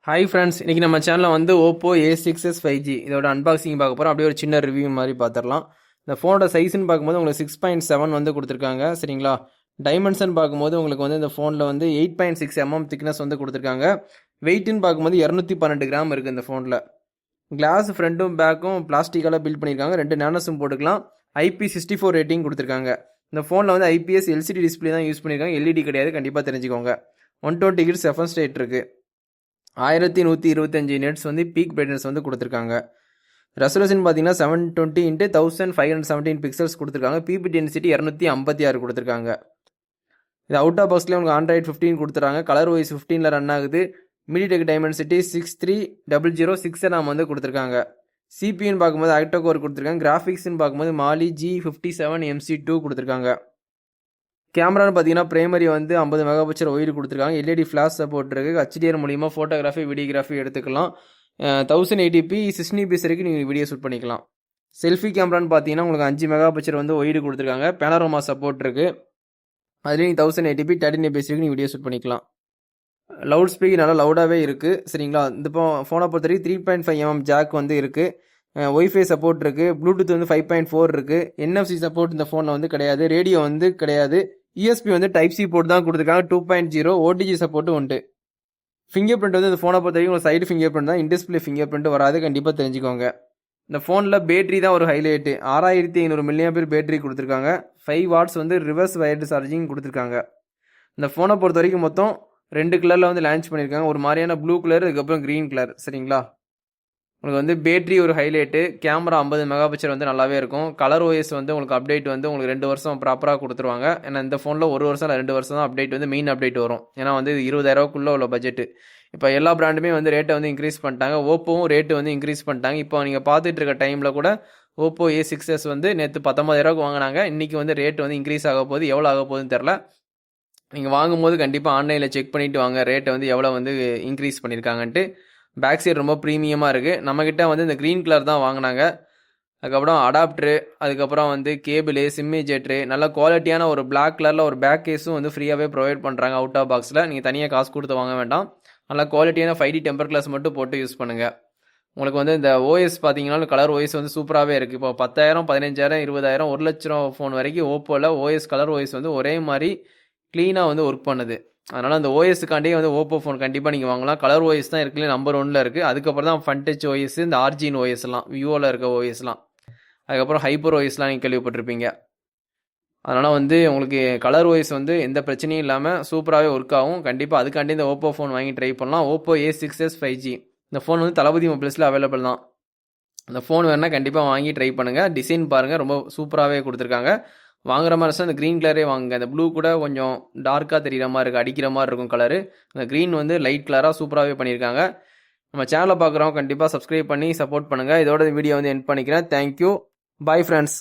Hi friends, இன்றைக்கி நம்ம சேனலில் வந்து ஓப்போ A6s 5G இதோட அன்பாக்சிங் பார்க்க போகிறோம். அப்படியே ஒரு சின்ன ரிவ்யூ மாதிரி பார்த்துடலாம். இந்த ஃபோனோட சைஸ்ன்னு பார்க்கும்போது உங்களுக்கு 6.7 வந்து கொடுத்துருக்காங்க. சரிங்களா? டைமென்ஷன் பார்க்கும்போது உங்களுக்கு வந்து இந்த ஃபோனில் வந்து 8.6 mm திக்னஸ் வந்து கொடுத்துருக்காங்க. வெயிட்டுன்னு பார்க்கும்போது 212 கிராம் இருக்குது இந்த ஃபோனில். கிளாஸ் ஃப்ரண்ட்டும் பேக்கும் பிளாஸ்டிக்கால் பில்ட் பண்ணியிருக்காங்க. 2 நேனோ சிம் போட்டுக்கலாம். IP64 ரேட்டிங் கொடுத்துருக்காங்க. இந்த ஃபோனில் வந்து IPS LCD டிஸ்பிளே தான் யூஸ் பண்ணியிருக்காங்க. LED கிடையாது, கண்டிப்பாக தெரிஞ்சுக்கோங்க. 120 Hz FM ஸ்டேட் இருக்குது. 1125 நெட்ஸ் வந்து பீக் பிரைட்னஸ் வந்து கொடுத்துருக்காங்க. ரெசல்யூஷன் பார்த்தீங்கன்னா 720x1517 பிக்சல்ஸ் கொடுத்துருக்காங்க. பிபி டென்சிட்டி 256 கொடுத்துருக்காங்க. இது அவுட் ஆஃப் பாக்ஸ்லேயே உங்களுக்கு Android 15 கொடுத்துறாங்க. கலர் வைஸ் 15 ரன் ஆகுது. MediaTek Dimensity 6300 6nm வந்து கொடுத்துருக்காங்க. சிபின்னு பார்க்கும்போது ஆக்டோ கோர் கொடுத்துருக்காங்க. கிராஃபிக்ஸ்ன்னு பார்க்கும்போது Mali G57MC2 கொடுத்துருக்காங்க. கேமரான்னு பார்த்தீங்கன்னா பிரைமரி வந்து 50 மெகாபிக்சல் ஒய்டு கொடுத்துருக்காங்க. LED ஃப்ளாஷ் சப்போர்ட் இருக்குது. HDR மூலிமா ஃபோட்டோகிராஃபி வீடியோகிராஃபி எடுத்துக்கலாம். 1080p 60fps வரைக்கும் நீங்கள் வீடியோ ஷூட் பண்ணிக்கலாம். செல்ஃபி கேமரான்னு பார்த்தீங்கன்னா உங்களுக்கு 5 மெகாபிக்சல் வந்து ஒய்டு கொடுத்துருக்காங்க. பேனரோமா சப்போர்ட் இருக்குது. அதுலேயும் 1080p 13fps வரைக்கும் நீங்கள் வீடியோ ஷூட் பண்ணிக்கலாம். லவுட் ஸ்பீக்கர் நல்லா லவுடாகவே இருக்குது. சரிங்களா? இந்த ஃபோனை பொறுத்த வரைக்கும் 3.5 mm ஜாக் வந்து இருக்குது. ஒய்ஃபை சப்போர்ட் இருக்குது. ப்ளூடூத் வந்து 5.4 இருக்குது. NFC சப்போர்ட் இந்த ஃபோனில் வந்து கிடையாது. ரேடியோ வந்து கிடையாது. USB வந்து டைப் சி போர்ட் தான் கொடுத்துருக்காங்க. 2.0 OTG சப்போர்ட்டும் உண்டு. ஃபிங்கர் பிரிண்ட் வந்து இந்த ஃபோனை பொறுத்த வரைக்கும் ஒரு சைடு ஃபிங்கர் பிரிண்ட் தான், இன்டிஸ்பிளே ஃபிங்கர் பிரிண்ட் வராது, கண்டிப்பாக தெரிஞ்சுக்கோங்க. இந்த ஃபோனில் பேட்டரி தான் ஒரு ஹைலைட்டு. 6500 mAh பேட்டரி கொடுத்துருக்காங்க. 5 வாட்ஸ் வந்து ரிவர்ஸ் வயர்டு சார்ஜிங் கொடுத்துருக்காங்க. இந்த ஃபோனை பொறுத்த வரைக்கும் மொத்தம் 2 கலரில் வந்து லான்ச் பண்ணியிருக்காங்க. ஒரு மாதிரியான ப்ளூ கலர், அதுக்கப்புறம் க்ரீன் கலர். சரிங்களா? உங்களுக்கு வந்து பேட்டரி ஒரு ஹைலைட்டு. கேமரா 50 மெகாபிக்சல் வந்து நல்லாவே இருக்கும். கலர் OS வந்து உங்களுக்கு அப்டேட் வந்து உங்களுக்கு 2 வருஷம் ப்ராப்பராக கொடுத்துருவாங்க. ஏன்னா இந்த ஃபோனில் 1 வருஷம் இல்லை 2 வருஷம் தான் அப்டேட் வந்து மெயின் அப்டேட் வரும். ஏன்னா வந்து 20,000 உள்ள பட்ஜெட்டு. இப்போ எல்லா பிராண்டுமே வந்து ரேட்டை வந்து இன்க்ரீஸ் பண்ணிட்டாங்க. ஓப்போவும் ரேட்டு வந்து இன்க்ரீஸ் பண்ணிட்டாங்க. இப்போ நீங்கள் பார்த்துட்டு இருக்க டைமில் கூட ஓப்போ A6s வந்து நேற்று 19,000 வாங்கினாங்க. இன்றைக்கி வந்து ரேட் வந்து இன்க்ரீஸ் ஆக போகுது. எவ்வளோ ஆக போகுதுன்னு தெரில. நீங்கள் வாங்கும்போது கண்டிப்பாக ஆன்லைனில் செக் பண்ணிவிட்டு வாங்க, ரேட்டை வந்து எவ்வளோ வந்து இன்க்ரீஸ் பண்ணியிருக்காங்கன்ட்டு. பேக் சைடு ரொம்ப ப்ரீமியமாக இருக்குது. நம்மக்கிட்ட வந்து இந்த க்ரீன் கலர் தான் வாங்கினாங்க. அதுக்கப்புறம் அடாப்டரு, அதுக்கப்புறம் வந்து கேபிள், சிம் எஜெக்டரு, நல்ல குவாலிட்டியான ஒரு பிளாக் கலரில் ஒரு பேக் கேஸும் வந்து ஃப்ரீயாகவே ப்ரொவைட் பண்ணுறாங்க அவுட் ஆஃப் பாக்ஸில். நீங்கள் தனியாக காசு கொடுத்து வாங்க வேண்டாம். நல்ல குவாலிட்டியான 5D டெம்பர் கிளாஸ் மட்டும் போட்டு யூஸ் பண்ணுங்கள். உங்களுக்கு வந்து இந்த OS பார்த்தீங்கன்னா கலர் OS வந்து சூப்பராகவே இருக்குது. இப்போ 10,000 15,000 20,000 1 லட்சம் ஃபோன் வரைக்கும் ஓப்போவில் OS கலர் OS வந்து ஒரே மாதிரி க்ளீனாக வந்து ஒர்க் பண்ணுது. அதனால் அந்த OSக்காண்டே வந்து ஓப்போ ஃபோன் கண்டிப்பாக நீங்கள் வாங்கலாம். கலர் OS தான் இருக்குல்ல நம்பர் 1ல் இருக்குது. அதுக்கப்புறம் தான் ஃபன் டச் OS, இந்த ஆர்ஜின் OSலாம், விவோவில் இருக்க OSலாம், அதுக்கப்புறம் ஹைப்பர் OSலாம் நீங்கள் கேள்விப்பட்டிருப்பீங்க. அதனால் வந்து உங்களுக்கு கலர் OS வந்து எந்த பிரச்சனையும் இல்லாமல் சூப்பராகவே ஒர்க் ஆகும். கண்டிப்பாக அதுக்காண்டி இந்த ஓப்போ ஃபோன் வாங்கி ட்ரை பண்ணலாம். ஓப்போ A6s 5G இந்த ஃபோன் வந்து தளபதி மொபைல்ஸில் அவைலபிள் தான். இந்த ஃபோன் வேணால் கண்டிப்பாக வாங்கி ட்ரை பண்ணுங்கள். டிசைன் பாருங்கள், ரொம்ப சூப்பராகவே கொடுத்துருக்காங்க. வாங்குற மாதிரி இருந்துச்சுன்னா இந்த க்ரீன் கலரே வாங்குங்க. அந்த ப்ளூ கூட கொஞ்சம் டார்க்காக தெரிகிற மாதிரி இருக்குது, அடிக்கிற மாதிரி இருக்கும் கலரு. அந்த க்ரீன் வந்து லைட் கலராக சூப்பராகவே பண்ணியிருக்காங்க. நம்ம சேனலை பார்க்குறோம், கண்டிப்பாக சப்ஸ்கிரைப் பண்ணி சப்போர்ட் பண்ணுங்கள். இதோட வீடியோ வந்து எண்ட் பண்ணிக்கிறேன். Thank you, bye friends.